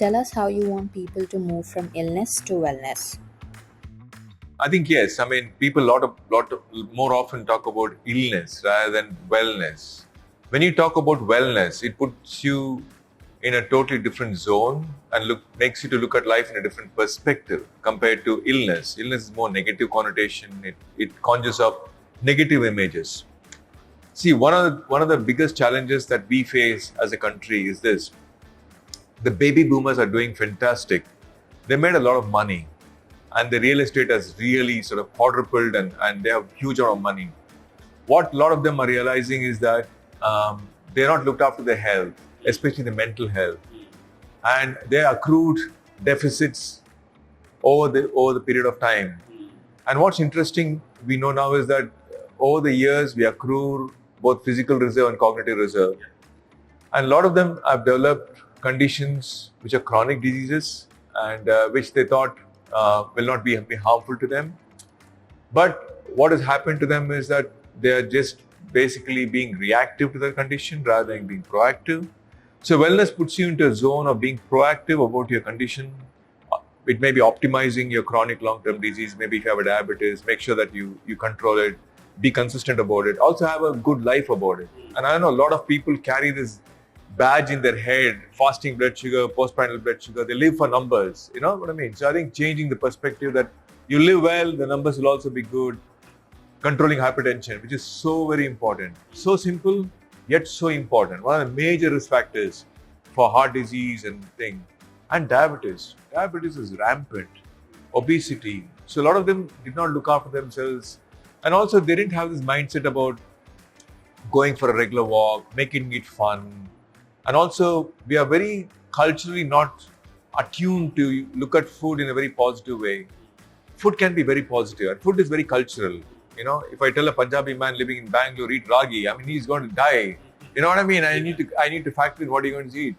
Tell us how you want people to move from illness to wellness. I think yes. I mean, people more often talk about illness rather than wellness. When you talk about wellness, it puts you in a totally different zone and makes you to look at life in a different perspective compared to illness. Illness is more negative connotation. It conjures up negative images. See, one of the biggest challenges that we face as a country is this: the baby boomers are doing fantastic. They made a lot of money, and the real estate has really sort of quadrupled, and they have huge amount of money. What a lot of them are realizing is that they're not looked after their health, especially the mental health, and they accrued deficits over the period of time. And what's interesting, we know now, is that over the years we accrue both physical reserve and cognitive reserve, and a lot of them have developed conditions which are chronic diseases and which they thought will not be harmful to them. But what has happened to them is that they are just basically being reactive to the condition rather than being proactive. So wellness puts you into a zone of being proactive about your condition. It may be optimizing your chronic long-term disease. Maybe if you have a diabetes, make sure that you control it, be consistent about it. Also have a good life about it. And I know a lot of people carry this badge in their head: fasting blood sugar, postprandial blood sugar. They live for numbers. You know what I mean? So I think changing the perspective that you live well, the numbers will also be good. Controlling hypertension, which is so very important. So simple, yet so important. One of the major risk factors for heart disease and thing. And diabetes. Diabetes is rampant. Obesity. So a lot of them did not look after themselves. And also they didn't have this mindset about going for a regular walk, making it fun. And also we are very culturally not attuned to look at food in a very positive way. Food can be very positive, and food is very cultural. You know, if I tell a Punjabi man living in Bangalore, eat ragi, I mean, he's going to die. You know what I mean? I need to factor in what you're going to eat.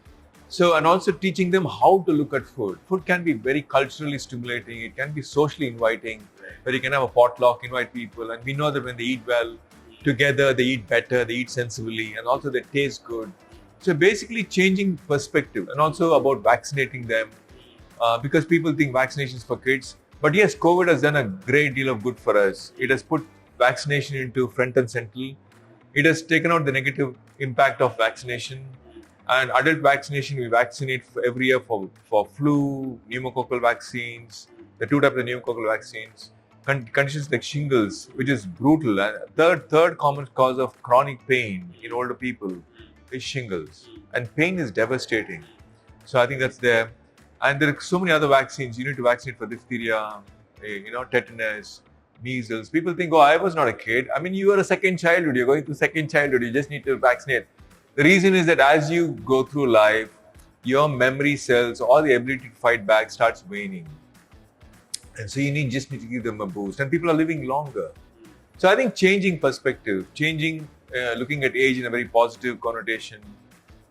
So, and also teaching them how to look at food. Food can be very culturally stimulating. It can be socially inviting, where you can have a potluck, invite people. And we know that when they eat well together, they eat better, they eat sensibly, and also they taste good. So basically changing perspective, and also about vaccinating them, because people think vaccinations for kids. But yes, COVID has done a great deal of good for us. It has put vaccination into front and center. It has taken out the negative impact of vaccination. And adult vaccination, we vaccinate every year for flu, pneumococcal vaccines, the two types of pneumococcal vaccines, conditions like shingles, which is brutal. And third common cause of chronic pain in older people is shingles. And pain is devastating. So I think that's there. And there are so many other vaccines. You need to vaccinate for diphtheria, tetanus, measles. People think, oh, I was not a kid. I mean, you are a second childhood. You're going through second childhood. You just need to vaccinate. The reason is that as you go through life, your memory cells or the ability to fight back starts waning. And so you just need to give them a boost. And people are living longer. So I think changing perspective, looking at age in a very positive connotation.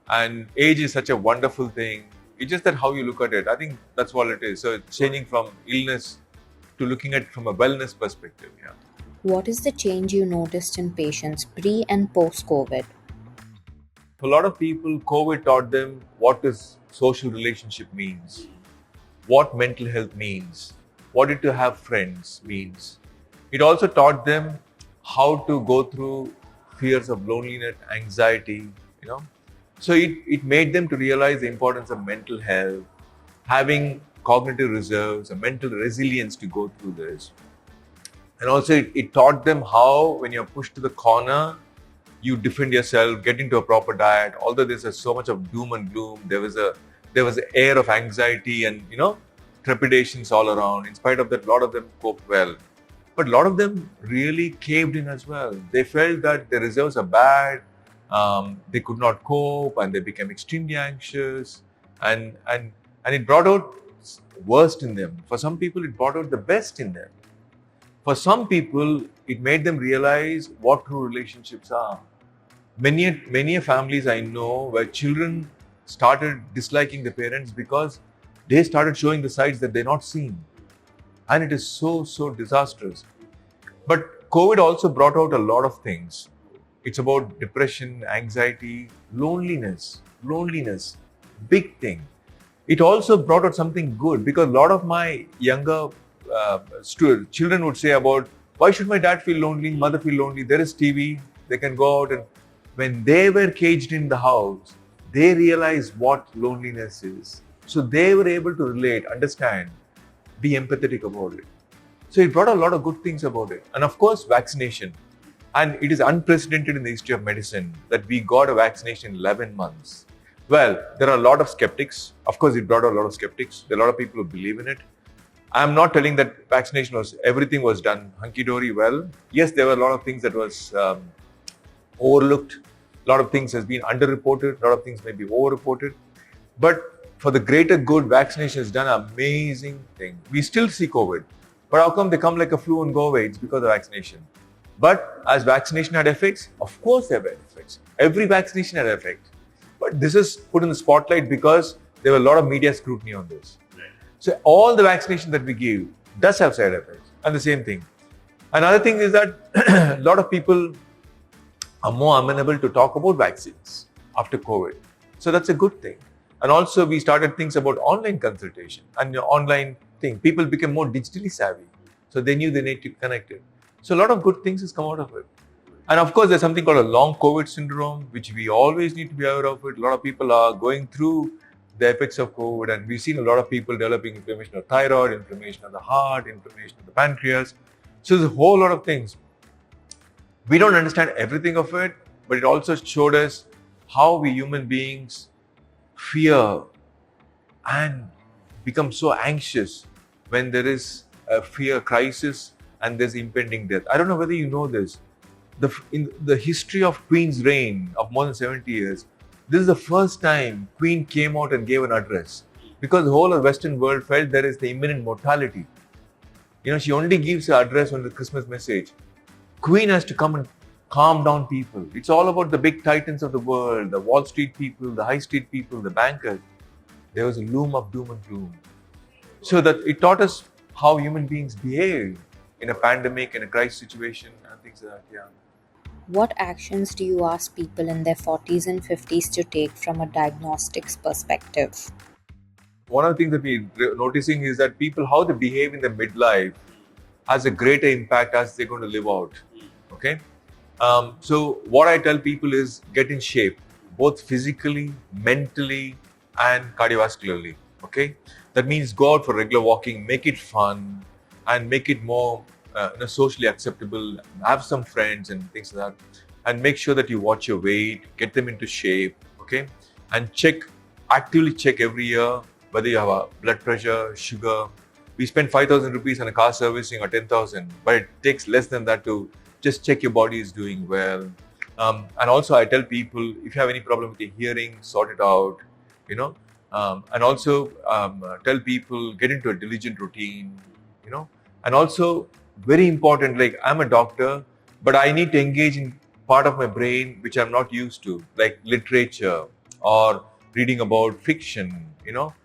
And age is such a wonderful thing. It's just that how you look at it. I think that's what it is. So it's changing from illness to looking at it from a wellness perspective. Yeah. What is the change you noticed in patients pre and post COVID? For a lot of people, COVID taught them what this social relationship means, what mental health means, what it to have friends means. It also taught them how to go through fears of loneliness, anxiety, So it made them to realize the importance of mental health, having cognitive reserves, a mental resilience to go through this. And also it taught them how, when you're pushed to the corner, you defend yourself, get into a proper diet. Although there's so much of doom and gloom, there was an air of anxiety and trepidations all around. In spite of that, a lot of them coped well. But a lot of them really caved in as well. They felt that the reserves are bad. They could not cope, and they became extremely anxious, and it brought out worst in them. For some people, it brought out the best in them. For some people, it made them realize what true relationships are. Many families I know where children started disliking the parents because they started showing the sides that they're not seeing, and it is so disastrous. But COVID also brought out a lot of things. It's about depression, anxiety, loneliness, big thing. it also brought out something good, because a lot of my younger children would say about, why should my dad feel lonely, mother feel lonely? There is TV, they can go out. And when they were caged in the house, they realized what loneliness is. So they were able to relate, understand, be empathetic about it. So it brought a lot of good things about it. And of course, vaccination. And it is unprecedented in the history of medicine that we got a vaccination in 11 months. Well, there are a lot of skeptics. Of course, it brought a lot of skeptics. There are a lot of people who believe in it. I'm not telling that vaccination everything was done hunky-dory well. Yes, there were a lot of things that was overlooked. A lot of things has been underreported. A lot of things may be overreported. But for the greater good, vaccination has done an amazing thing. We still see COVID. But how come they come like a flu and go away? It's because of vaccination. But as vaccination had effects, of course there were effects. Every vaccination had effect. But this is put in the spotlight because there were a lot of media scrutiny on this. So all the vaccination that we give does have side effects. And the same thing. Another thing is that a lot of people are more amenable to talk about vaccines after COVID. So that's a good thing. And also we started things about online consultation and online thing. People became more digitally savvy. So they knew they need to connect it. So a lot of good things has come out of it. And of course, there's something called a long COVID syndrome, which we always need to be aware of it. A lot of people are going through the effects of COVID, and we've seen a lot of people developing inflammation of thyroid, inflammation of the heart, inflammation of the pancreas. So there's a whole lot of things. We don't understand everything of it, but it also showed us how we human beings fear and become so anxious when there is a fear crisis and there's impending death. I don't know whether you know this. In the history of Queen's reign of more than 70 years, this is the first time Queen came out and gave an address, because the whole of the Western world felt there is the imminent mortality. She only gives her address on the Christmas message. Queen has to come and calm down people. It's all about the big titans of the world, the Wall Street people, the high street people, the bankers. There was a loom of doom and gloom. So that it taught us how human beings behave in a pandemic, in a crisis situation, and things like that. Yeah. What actions do you ask people in their 40s and 50s to take from a diagnostics perspective? One of the things that we're noticing is that people, how they behave in their midlife has a greater impact as they're going to live out. Okay? So what I tell people is get in shape, both physically, mentally, and cardiovascularly. Okay? That means go out for regular walking, make it fun, and make it more socially acceptable. Have some friends and things like that, and make sure that you watch your weight, get them into shape. Okay? And actively check every year whether you have a blood pressure, sugar. We spend 5,000 rupees on a car servicing or 10,000, but it takes less than that to just check your body is doing well. And also I tell people, if you have any problem with your hearing, sort it out, and also tell people, get into a diligent routine, and also very important, like I'm a doctor, but I need to engage in part of my brain which I'm not used to, like literature or reading about fiction,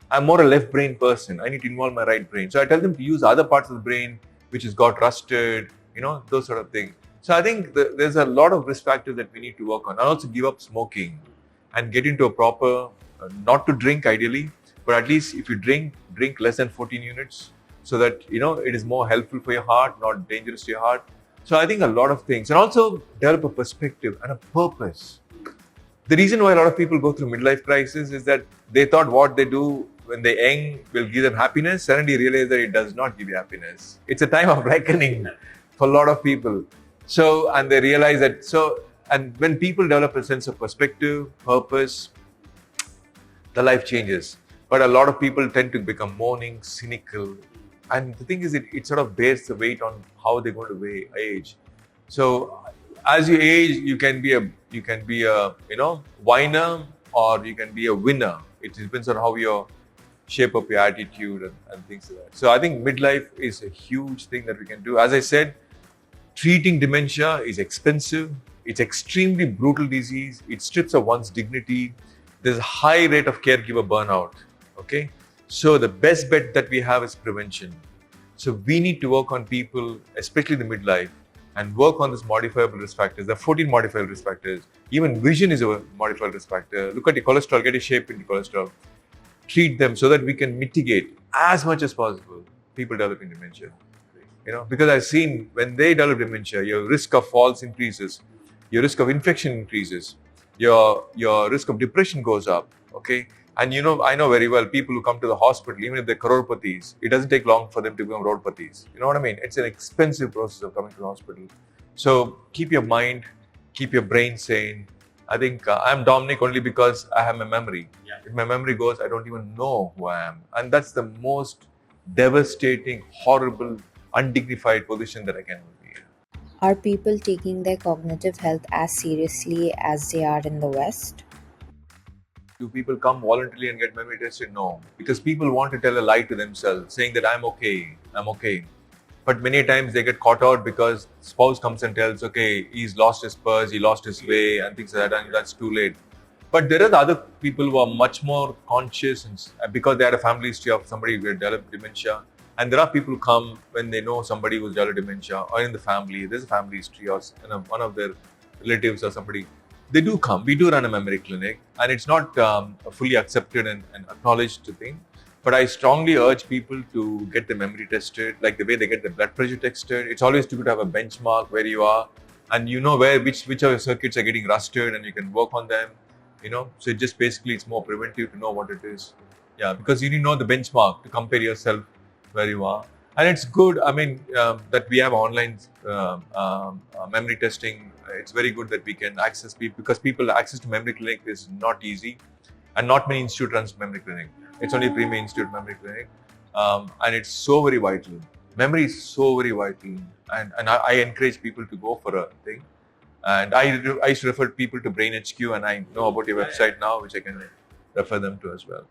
I'm more a left brain person. I need to involve my right brain. So I tell them to use other parts of the brain which has got rusted, those sort of things. So I think there's a lot of risk factors that we need to work on. And also give up smoking and get into a proper, not to drink ideally, but at least if you drink less than 14 units so that, it is more helpful for your heart, not dangerous to your heart. So I think a lot of things. And also develop a perspective and a purpose. The reason why a lot of people go through midlife crisis is that they thought what they do when they're young will give them happiness. Suddenly realize that it does not give you happiness. It's a time of reckoning for a lot of people. So, and they realize that, and when people develop a sense of perspective, purpose, the life changes. But a lot of people tend to become mourning, cynical. And the thing is, it sort of bears the weight on how they're going to age. So as you age, you can be a whiner, or you can be a winner. It depends on how you shape up your attitude and things like that. So I think midlife is a huge thing that we can do. As I said, treating dementia is expensive. It's extremely brutal disease. It strips of one's dignity. There's a high rate of caregiver burnout. Okay? So the best bet that we have is prevention. So we need to work on people, especially the midlife, and work on this modifiable risk factors. There are 14 modifiable risk factors. Even vision is a modifiable risk factor. Look at your cholesterol, get your shape into cholesterol. treat them so that we can mitigate as much as possible people developing dementia. Because I've seen when they develop dementia, your risk of falls increases, your risk of infection increases, your risk of depression goes up. Okay, and I know very well people who come to the hospital, even if they're crorepathies, it doesn't take long for them to become roadpathies. You know what I mean? It's an expensive process of coming to the hospital. So keep your mind, keep your brain sane. I think I'm Dominic only because I have my memory. Yeah. If my memory goes, I don't even know who I am, and that's the most devastating, horrible, undignified position that I can be in. Are people taking their cognitive health as seriously as they are in the West? Do people come voluntarily and get memory tested? No, because people want to tell a lie to themselves, saying that I'm okay. But many times they get caught out because spouse comes and tells, okay, he's lost his purse, he lost his way, and things like that, and that's too late. But there are the other people who are much more conscious, and because they had a family history of somebody who developed dementia. And there are people who come when they know somebody who's developed dementia, or in the family, there's a family history, or one of their relatives or somebody. They do come. We do run a memory clinic, and it's not a fully accepted and acknowledged thing. But I strongly urge people to get the memory tested, like the way they get the blood pressure tested. It's always good to have a benchmark where you are, and you know which of your circuits are getting rusted, and you can work on them. So it just basically it's more preventive to know what it is. Yeah, because you need to know the benchmark to compare yourself where you are, and it's good. I mean that we have online memory testing. It's very good that we can access people, because people access to memory clinic is not easy, and not many institute runs memory clinic. It's only Premier Institute Memory Clinic, and it's so very vital. Memory is so very vital, and I encourage people to go for a thing. And I used to refer people to Brain HQ, and I know about your website now, which I can refer them to as well.